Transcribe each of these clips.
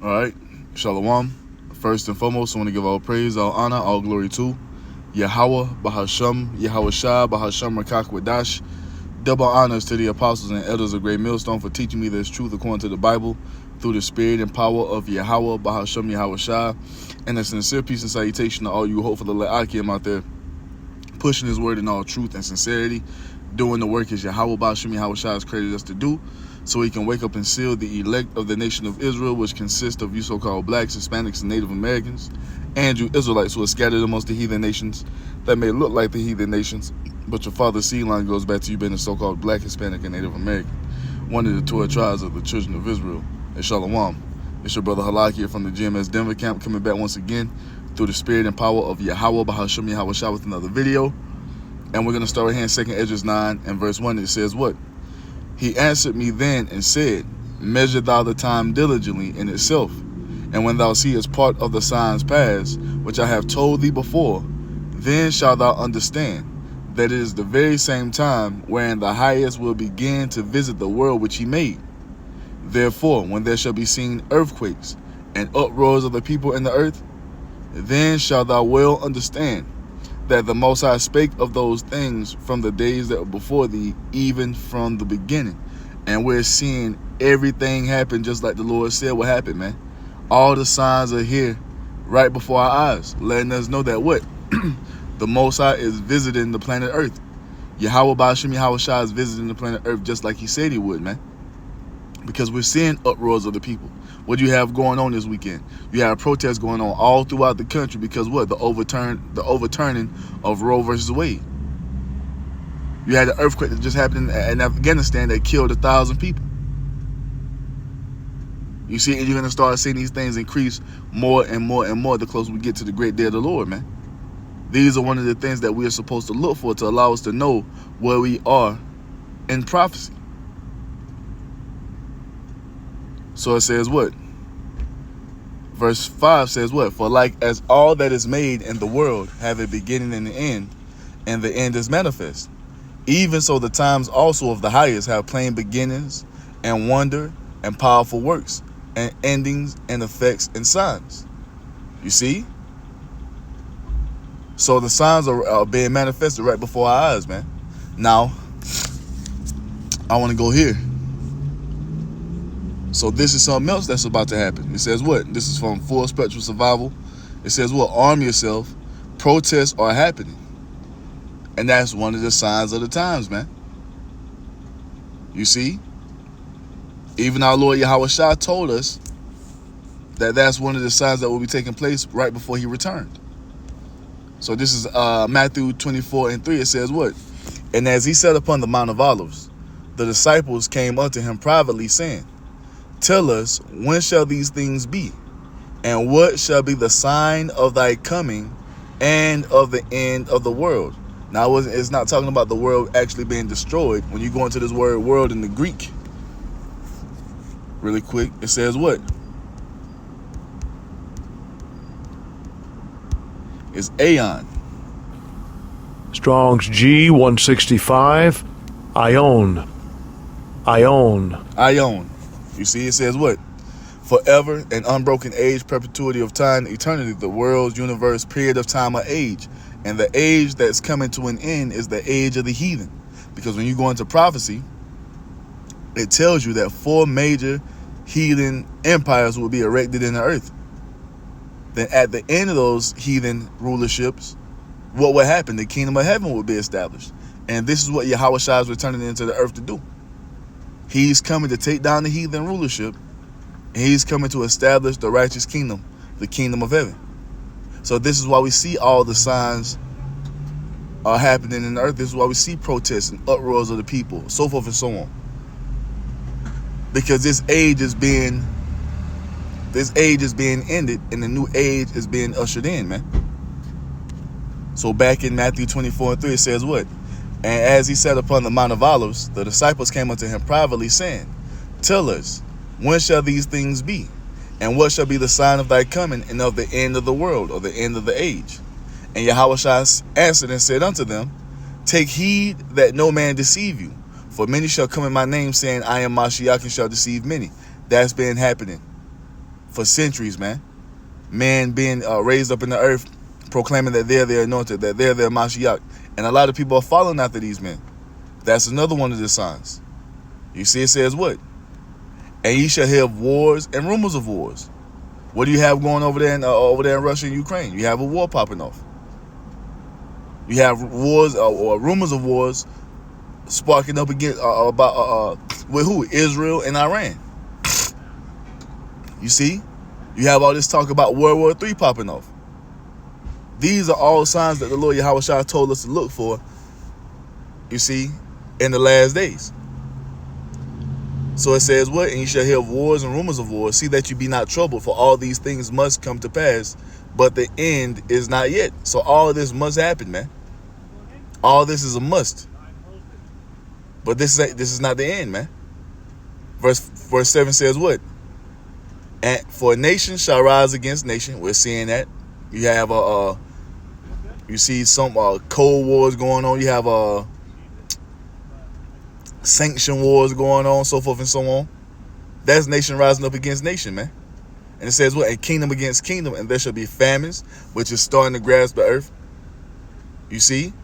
All right, Shalom. First and foremost, I want to give all praise, all honor, all glory to YAHAWAH, bahasham, Yahawashi, bahasham, qadash. Double honors to the apostles and elders of Great Millstone for teaching me this truth according to the Bible through the spirit and power of YAHAWAH, bahasham, Yahawashi. And a sincere peace and salutation to all you hopeful Akim out there, pushing his word in all truth and sincerity, doing the work as YAHAWAH, bahasham, Yahawashi has created us to do, so he can wake up and seal the elect of the nation of Israel, which consists of you so-called blacks, Hispanics, and Native Americans, and you Israelites who are scattered amongst the heathen nations that may look like the heathen nations, but your father's seed line goes back to you being a so-called black, Hispanic, and Native American, one of the 12 tribes of the children of Israel. And Shalom. It's your brother Halak here from the GMS Denver camp, coming back once again through the spirit and power of YAHAWAH, bahasham, Yahawashi, with another video. And we're going to start right here in 2 Esdras 9 and verse 1. It says what? He answered me then and said, measure thou the time diligently in itself, and when thou seest part of the signs pass, which I have told thee before, then shalt thou understand that it is the very same time wherein the highest will begin to visit the world which he made. Therefore, when there shall be seen earthquakes and uproars of the people in the earth, then shalt thou well understand that the Most High spake of those things from the days that were before thee, even from the beginning. And we're seeing everything happen just like the Lord said would happen, man. All the signs are here right before our eyes, letting us know that what? The Most High is visiting the planet Earth. YAHAWAH, bahasham, Yahawashi is visiting the planet Earth just like he said he would, man. Because we're seeing uproars of the people. What do you have going on this weekend? You have protests going on all throughout the country because what? The overturning of Roe versus Wade. You had an earthquake that just happened in Afghanistan that killed 1,000 people. You see, and you're going to start seeing these things increase more and more and more the closer we get to the great day of the Lord, man. These are one of the things that we are supposed to look for to allow us to know where we are in prophecy. So it says what? Verse 5 says what? For like as all that is made in the world have a beginning and the end is manifest. Even so the times also of the highest have plain beginnings and wonder and powerful works and endings and effects and signs. You see? So the signs are being manifested right before our eyes, man. Now, I want to go here. So this is something else that's about to happen. It says what? This is from Full Spectrum Survival. It says what? Arm yourself. Protests are happening. And that's one of the signs of the times, man. You see? Even our Lord Yahawashi told us that that's one of the signs that will be taking place right before he returned. So this is Matthew 24 and 3. It says what? And as he sat upon the Mount of Olives, the disciples came unto him privately, saying, tell us, when shall these things be? And what shall be the sign of thy coming and of the end of the world? Now, it's not talking about the world actually being destroyed. When you go into this word world in the Greek, really quick, it says what? It's aeon. Strong's G 165. Ion. You see, it says what? Forever, an unbroken age, perpetuity of time, eternity, the world's universe, period of time or age. And the age that's coming to an end is the age of the heathen. Because when you go into prophecy, it tells you that 4 major heathen empires will be erected in the earth. Then at the end of those heathen rulerships, what will happen? The kingdom of heaven will be established. And this is what Yahawashi is returning into the earth to do. He's coming to take down the heathen rulership, and he's coming to establish the righteous kingdom, the kingdom of heaven. So this is why we see all the signs are happening in the earth. This is why we see protests and uproars of the people, so forth and so on. Because this age is being ended, and the new age is being ushered in, man. So back in Matthew 24 and 3, it says what? And as he sat upon the Mount of Olives, the disciples came unto him privately, saying, tell us, when shall these things be? And what shall be the sign of thy coming and of the end of the world, or the end of the age? And Yahawashi answered and said unto them, take heed that no man deceive you. For many shall come in my name, saying, I am Mashiach, and shall deceive many. That's been happening for centuries, man. Man being raised up in the earth, proclaiming that they're the anointed, that they're the Mashiach. And a lot of people are following after these men. That's another one of the signs. You see, it says what? And ye shall hear of wars and rumors of wars. What do you have going over there in Russia and Ukraine? You have a war popping off. You have wars or rumors of wars sparking up against with who? Israel and Iran. You see? You have all this talk about World War III popping off. These are all signs that the Lord Yahawashi told us to look for, you see, in the last days. So it says what? And you shall hear of wars and rumors of wars. See that you be not troubled, for all these things must come to pass, but the end is not yet. So all of this must happen, man. All this is a must. But this is not the end, man. Verse 7 says what? And for nation shall rise against nation. We're seeing that. You have you see some cold wars going on. You have sanction wars going on, so forth and so on. That's nation rising up against nation, man. And it says what? And kingdom against kingdom, and there shall be famines, which is starting to grasp the earth. You see?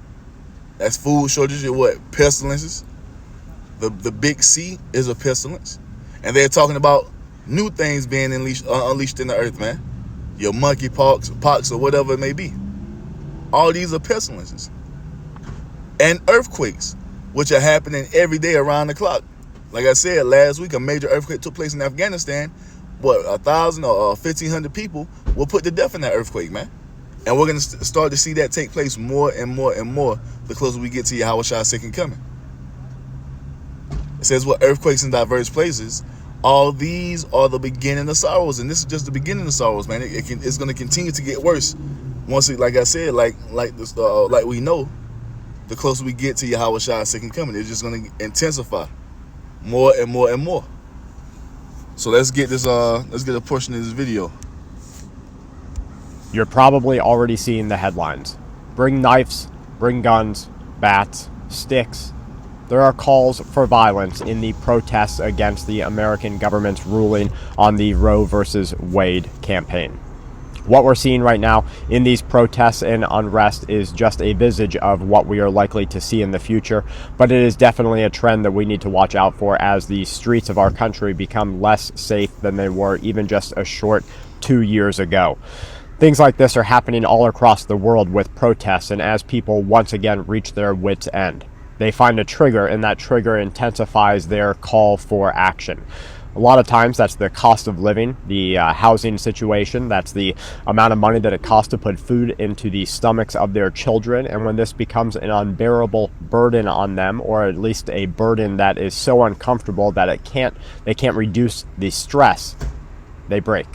That's food shortages. What? Pestilences. The big C is a pestilence. And they're talking about new things being unleashed in the earth, man. Your monkey pox, or whatever it may be. All these are pestilences. And earthquakes, which are happening every day around the clock. Like I said, last week, a major earthquake took place in Afghanistan. What, 1,000 or 1,500 people were put to death in that earthquake, man. And we're going to start to see that take place more and more and more the closer we get to Yahawashi's second coming. It says what? Earthquakes in diverse places. All these are the beginning of sorrows. And this is just the beginning of sorrows, man. It's going to continue to get worse. Once it, like I said, like we know, the closer we get to Yahawashi's second coming, it's just going to intensify more and more and more. So let's get this. Let's get a portion of this video. You're probably already seeing the headlines. Bring knives, bring guns, bats, sticks. There are calls for violence in the protests against the American government's ruling on the Roe versus Wade campaign. What we're seeing right now in these protests and unrest is just a visage of what we are likely to see in the future, but it is definitely a trend that we need to watch out for as the streets of our country become less safe than they were even just a short 2 years ago. Things like this are happening all across the world with protests, and as people once again reach their wits' end, they find a trigger, and that trigger intensifies their call for action. A lot of times that's the cost of living, the housing situation, that's the amount of money that it costs to put food into the stomachs of their children. And when this becomes an unbearable burden on them, or at least a burden that is so uncomfortable that they can't reduce the stress, they break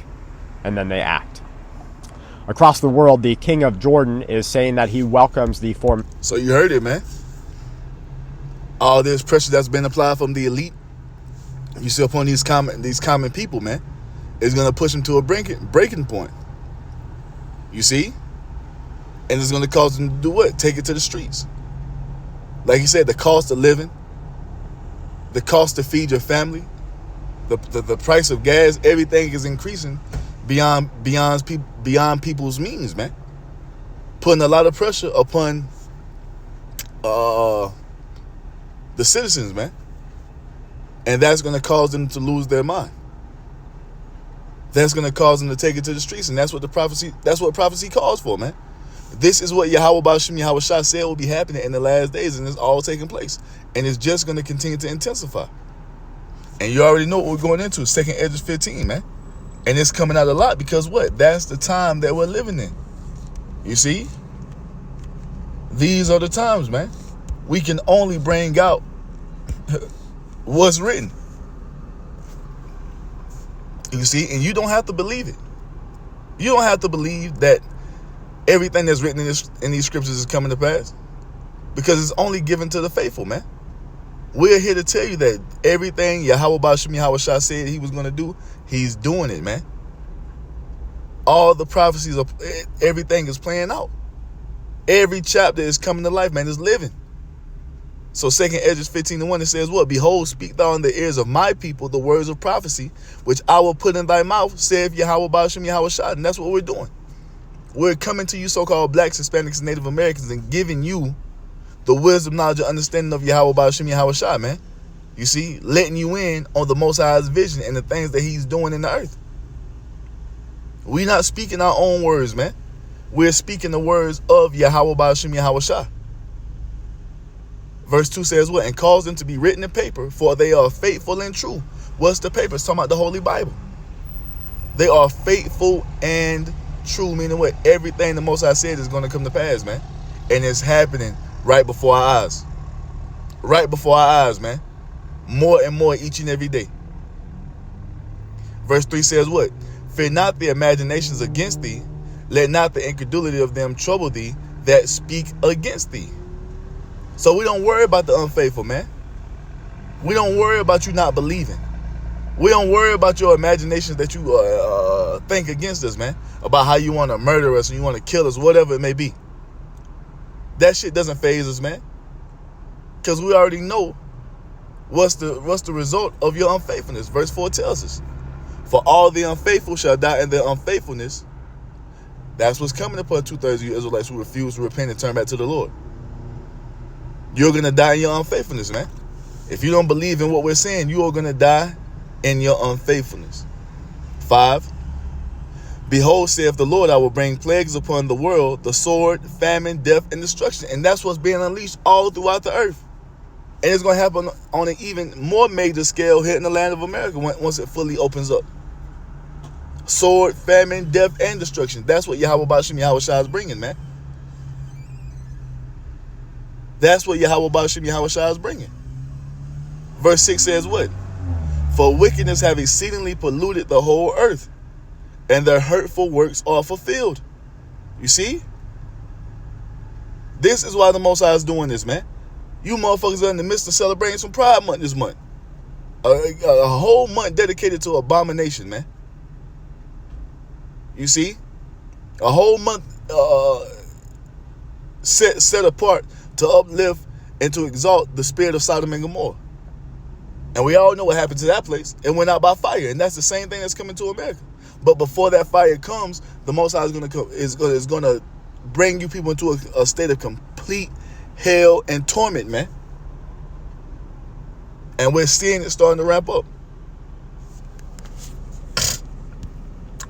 and then they act. Across the world, the King of Jordan is saying that he welcomes the form. So you heard it, man. All this pressure that's been applied from the elite, you see upon these common people, man, is going to push them to a breaking point. You see? And it's going to cause them to do what? Take it to the streets. Like you said, the cost of living, the cost to feed your family, the price of gas, everything is increasing beyond people's means, man. Putting a lot of pressure upon the citizens, man. And that's going to cause them to lose their mind. That's going to cause them to take it to the streets. And that's what prophecy calls for, man. This is what Yahawah bahasham Yahawashi said will be happening in the last days, and it's all taking place. And it's just going to continue to intensify. And you already know what we're going into, 2nd Esdras 15, man. And it's coming out a lot because what? That's the time that we're living in. You see? These are the times, man. We can only bring out what's written. You see? And you don't have to believe it. You don't have to believe that everything that's written in these scriptures is coming to pass, because it's only given to the faithful, man. We're here to tell you that everything Yahawah bahasham Yahawashi said he was going to do, he's doing it, man. All the prophecies of everything is playing out. Every chapter is coming to life, man. It's living. So 2nd Esdras 15:1, it says what? Behold, speak thou in the ears of my people the words of prophecy, which I will put in thy mouth, saith Yahawah, bahasham, Yahawashi. And that's what we're doing. We're coming to you so-called blacks, Hispanics, and Native Americans and giving you the wisdom, knowledge, and understanding of Yahawah, bahasham, Yahawashi, man. You see, letting you in on the Most High's vision and the things that he's doing in the earth. We're not speaking our own words, man. We're speaking the words of Yahawah, bahasham, Yahawashi. Verse 2 says what? And cause them to be written in paper, for they are faithful and true. What's the paper? It's talking about the Holy Bible. They are faithful and true, meaning what? Everything the Most High said is going to come to pass, man. And it's happening right before our eyes. Right before our eyes, man. More and more each and every day. Verse 3 says what? Fear not the imaginations against thee. Let not the incredulity of them trouble thee that speak against thee. So we don't worry about the unfaithful, man. We don't worry about you not believing. We don't worry about your imaginations that you think against us, man. About how you want to murder us and you want to kill us, whatever it may be. That shit doesn't faze us, man. Because we already know what's the result of your unfaithfulness. Verse 4 tells us, for all the unfaithful shall die in their unfaithfulness. That's what's coming upon 2/3 of you Israelites who refuse to repent and turn back to the Lord. You're going to die in your unfaithfulness, man. If you don't believe in what we're saying, you are going to die in your unfaithfulness. 5. Behold, saith the Lord, I will bring plagues upon the world, the sword, famine, death, and destruction. And that's what's being unleashed all throughout the earth. And it's going to happen on an even more major scale here in the land of America once it fully opens up. Sword, famine, death, and destruction. That's what Yahawah, bahasham, Yahawashi is bringing, man. That's what Yahawah, bahasham, Yahawashi is bringing. Verse 6 says what? For wickedness have exceedingly polluted the whole earth, and their hurtful works are fulfilled. You see? This is why the Most High is doing this, man. You motherfuckers are in the midst of celebrating some Pride Month this month. A whole month dedicated to abomination, man. You see? A whole month set apart to uplift and to exalt the spirit of Sodom and Gomorrah. And we all know what happened to that place. It went out by fire. And that's the same thing that's coming to America. But before that fire comes, the Most High is going to bring you people into a state of complete hell and torment, man. And we're seeing it starting to ramp up.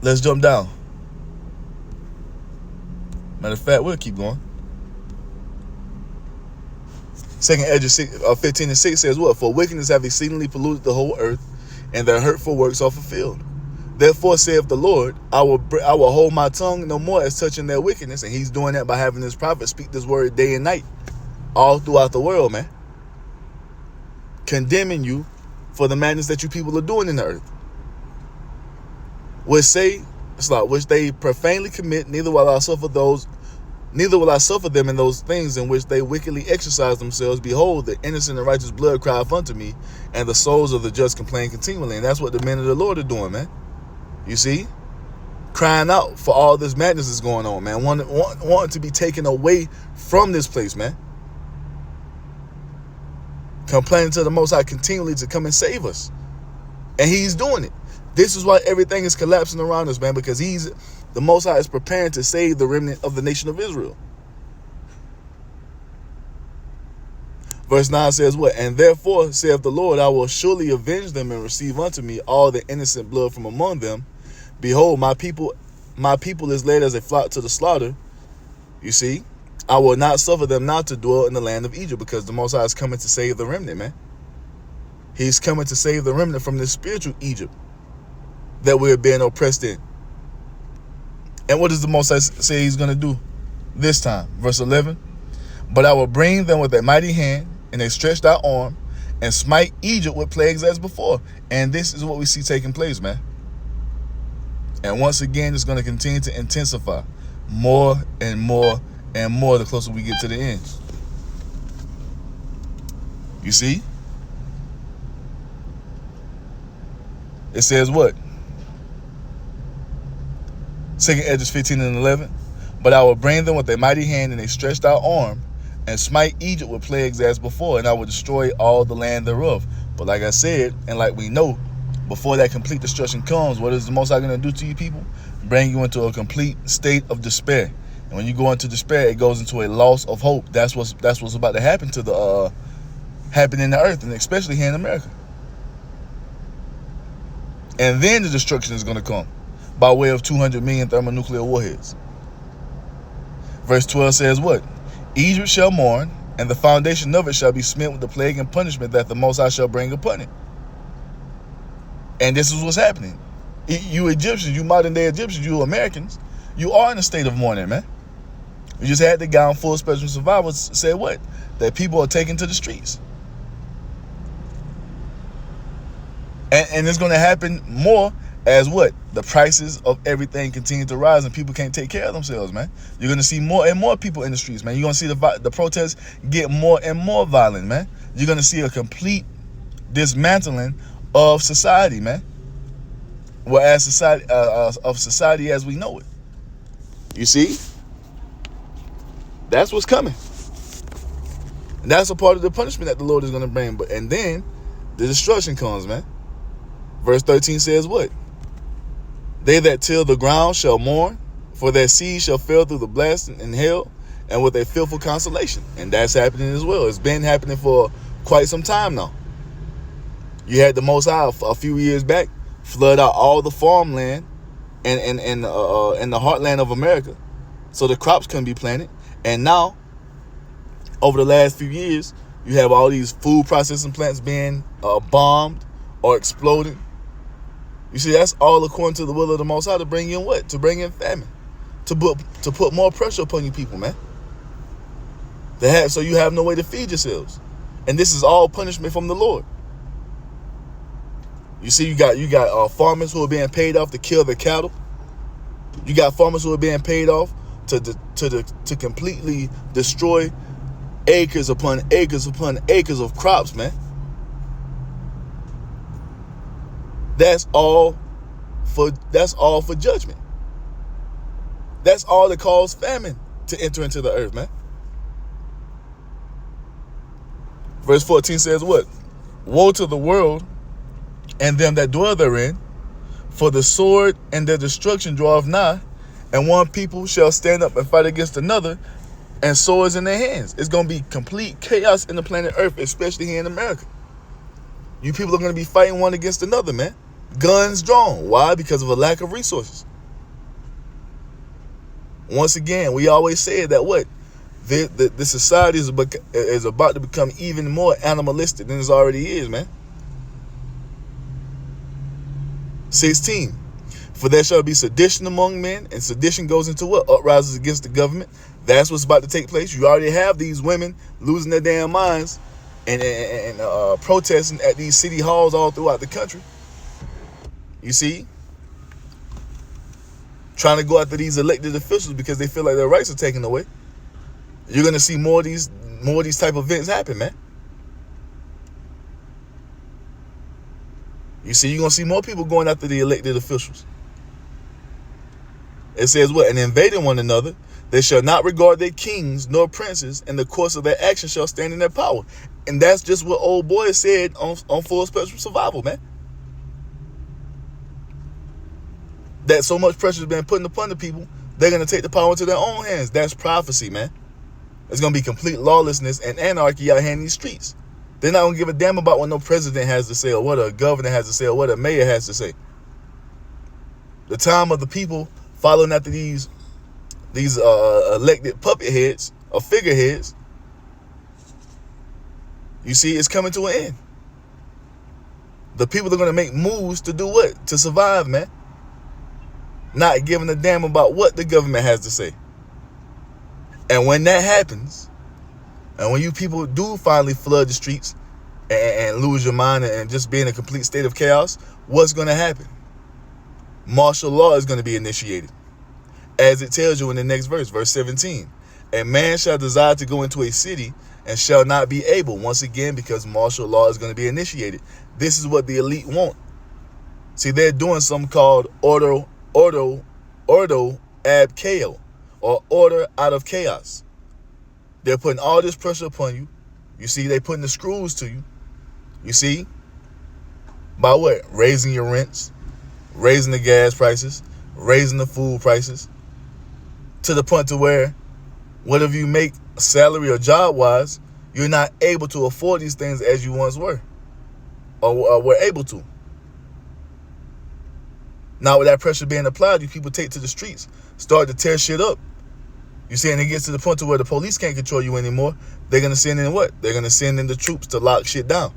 Let's jump down. Matter of fact, we'll keep going. 2nd Esdras 15:6 says what? For wickedness have exceedingly polluted the whole earth, and their hurtful works are fulfilled. Therefore saith the Lord, I will hold my tongue no more as touching their wickedness. And he's doing that by having his prophet speak this word day and night all throughout the world, man. Condemning you for the madness that you people are doing in the earth. Which they profanely commit, neither will I suffer them in those things in which they wickedly exercise themselves. Behold, the innocent and righteous blood crieth unto me, and the souls of the just complain continually. And that's what the men of the Lord are doing, man. You see? Crying out for all this madness that's going on, man. Wanting to be taken away from this place, man. Complaining to the Most High continually to come and save us. And he's doing it. This is why everything is collapsing around us, man, because the Most High is preparing to save the remnant of the nation of Israel. Verse 9 says what? And therefore, saith the Lord, I will surely avenge them and receive unto me all the innocent blood from among them. Behold, my people is led as a flock to the slaughter. You see? I will not suffer them not to dwell in the land of Egypt, because the Most High is coming to save the remnant, man. He's coming to save the remnant from this spiritual Egypt that we're being oppressed in. And what does the Most High say he's going to do this time? Verse 11. But I will bring them with a mighty hand and a stretched out arm, and smite Egypt with plagues as before. And this is what we see taking place, man. And once again, it's going to continue to intensify more and more and more the closer we get to the end. You see? It says what? 2nd Esdras 15:11. But I will bring them with a mighty hand and a stretched out arm, and smite Egypt with plagues as before, and I will destroy all the land thereof. But like I said, and like we know, before that complete destruction comes, what is the Most High going to do to you people? Bring you into a complete state of despair. And when you go into despair, it goes into a loss of hope. That's what's about to happen to the happen in the earth, and especially here in America. And then the destruction is going to come by way of 200 million thermonuclear warheads. Verse 12 says what? Egypt shall mourn, and the foundation of it shall be smitten with the plague and punishment that the Most High shall bring upon it. And this is what's happening. You Egyptians, you modern day Egyptians, you Americans, you are in a state of mourning, man. You just had the guy on Full Spectrum Survivors say what? That people are taken to the streets. And it's going to happen more as what? The prices of everything continue to rise and people can't take care of themselves, man. You're going to see more and more people in the streets, man. You're going to see the protests get more and more violent, man. You're going to see a complete dismantling of society, man. Well, of society as we know it. You see? That's what's coming. And that's a part of the punishment that the Lord is going to bring. And then the destruction comes, man. Verse 13 says what? They that till the ground shall mourn, for their seed shall fail through the blast and hell, and with a fearful consolation. And that's happening as well. It's been happening for quite some time now. You had the Most High a few years back flood out all the farmland and the heartland of America, so the crops couldn't be planted. And now, over the last few years, you have all these food processing plants being bombed or exploding. You see, that's all according to the will of the Most High to bring in what? To bring in famine. To put more pressure upon you people, man. So you have no way to feed yourselves. And this is all punishment from the Lord. You see, you got farmers who are being paid off to kill their cattle. You got farmers who are being paid off to completely destroy acres upon acres upon acres of crops, man. That's all for judgment. That's all that caused famine to enter into the earth, man. Verse 14 says what? Woe to the world and them that dwell therein, for the sword and their destruction draweth nigh, and one people shall stand up and fight against another, and swords in their hands. It's going to be complete chaos in the planet Earth, especially here in America. You people are going to be fighting one against another, man. Guns drawn. Why? Because of a lack of resources. Once again, we always say that what? The society is about to become even more animalistic than it already is, man. 16. For there shall be sedition among men, and sedition goes into what? Uprises against the government. That's what's about to take place. You already have these women losing their damn minds and protesting at these city halls all throughout the country. You see? Trying to go after these elected officials because they feel like their rights are taken away. You're going to see more of these type of events happen, man. You see, you're going to see more people going after the elected officials. It says what? And invading one another, they shall not regard their kings nor princes, and the course of their action shall stand in their power. And that's just what old boy said on Full Spectrum Survival, man. That so much pressure has been put upon the people, they're going to take the power into their own hands. That's prophecy, man. It's going to be complete lawlessness and anarchy out here in these streets. They're not going to give a damn about what no president has to say or what a governor has to say or what a mayor has to say. The time of the people following after these elected puppet heads or figureheads, you see, it's coming to an end. The people are going to make moves to do what? To survive, man. Not giving a damn about what the government has to say. And when that happens, and when you people do finally flood the streets and lose your mind and just be in a complete state of chaos, what's going to happen? Martial law is going to be initiated. As it tells you in the next verse, verse 17. A man shall desire to go into a city and shall not be able. Once again, because martial law is going to be initiated. This is what the elite want. See, they're doing something called ordo ab chaos, or order out of chaos. They're putting all this pressure upon you. You see, they putting the screws to you. You see, by what? Raising your rents, raising the gas prices, raising the food prices, to the point to where whatever you make salary or job-wise, you're not able to afford these things as you once were or were able to. Now with that pressure being applied, you people take to the streets, start to tear shit up. You see, and it gets to the point to where the police can't control you anymore. They're going to send in what? They're going to send in the troops to lock shit down.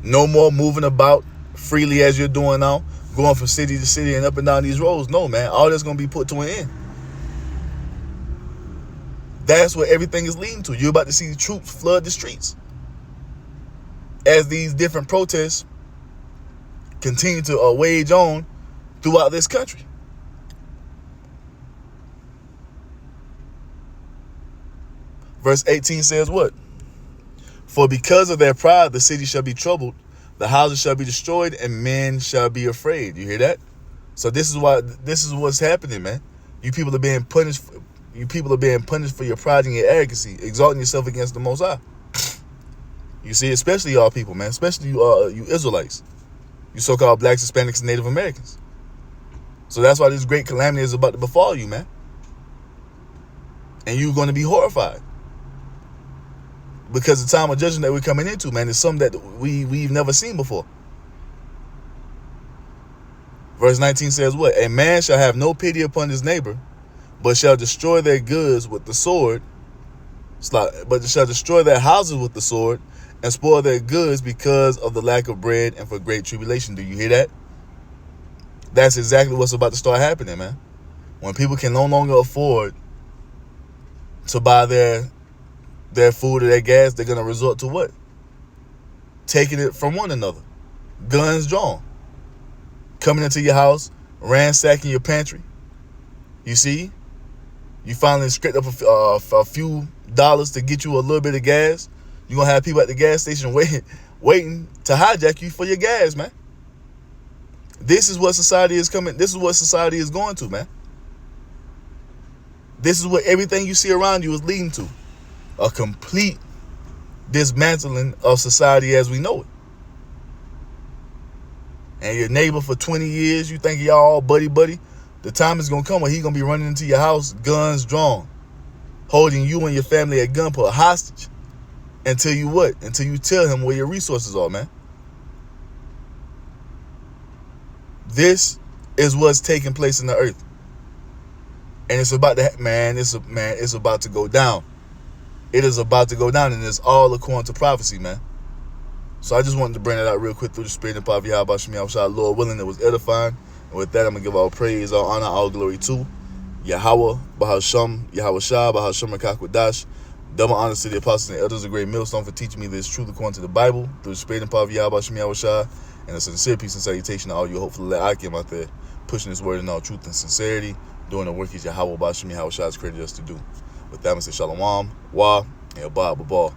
No more moving about freely as you're doing now, going from city to city and up and down these roads. No, man. All that's going to be put to an end. That's what everything is leading to. You're about to see the troops flood the streets as these different protests continue to wage on throughout this country. Verse 18 says what? For because of their pride, the city shall be troubled, the houses shall be destroyed, and men shall be afraid. You hear that? So this is what's happening, man. You people are being punished. You people are being punished for your pride and your arrogancy, exalting yourself against the Most High. You see, especially y'all people, man. Especially you Israelites, you so-called blacks, Hispanics, and Native Americans. So that's why this great calamity is about to befall you, man. And you're going to be horrified. Because the time of judgment that we're coming into, man, is something that we've never seen before. Verse 19 says what? A man shall have no pity upon his neighbor, but shall destroy their goods with the sword. But shall destroy their houses with the sword, and spoil their goods because of the lack of bread and for great tribulation. Do you hear that? That's exactly what's about to start happening, man. When people can no longer afford to buy their food or their gas, they're going to resort to what? Taking it from one another. Guns drawn. Coming into your house, ransacking your pantry. You see? You finally scraped up a few dollars to get you a little bit of gas. You're going to have people at the gas station waiting to hijack you for your gas, man. This is what society is coming. This is what society is going to, man. This is what everything you see around you is leading to. A complete dismantling of society as we know it. And your neighbor for 20 years, you think y'all all buddy. The time is going to come where he's going to be running into your house, guns drawn, holding you and your family at gunpoint hostage until you what? Until you tell him where your resources are, man. This is what's taking place in the earth. And it's about to, it's about to go down. It is about to go down, and it's all according to prophecy, man. So I just wanted to bring that out real quick through the spirit and power of Yahawashi, Lord willing, it was edifying. And with that, I'm going to give all praise, all honor, all glory to YAHAWAH, bahasham, Yahawashi, bahasham, qadash. Double honors to the apostles and elders of Great Millstone for teaching me this truth according to the Bible, through the spirit and power of Yahawashi, and a sincere peace and salutation to all you hopefully let I came out there, pushing this word in all truth and sincerity, doing the work as YAHAWAH, bahasham, Yahawashi has created us to do. With that, I'm going to say shalom, wa, and abad, babal.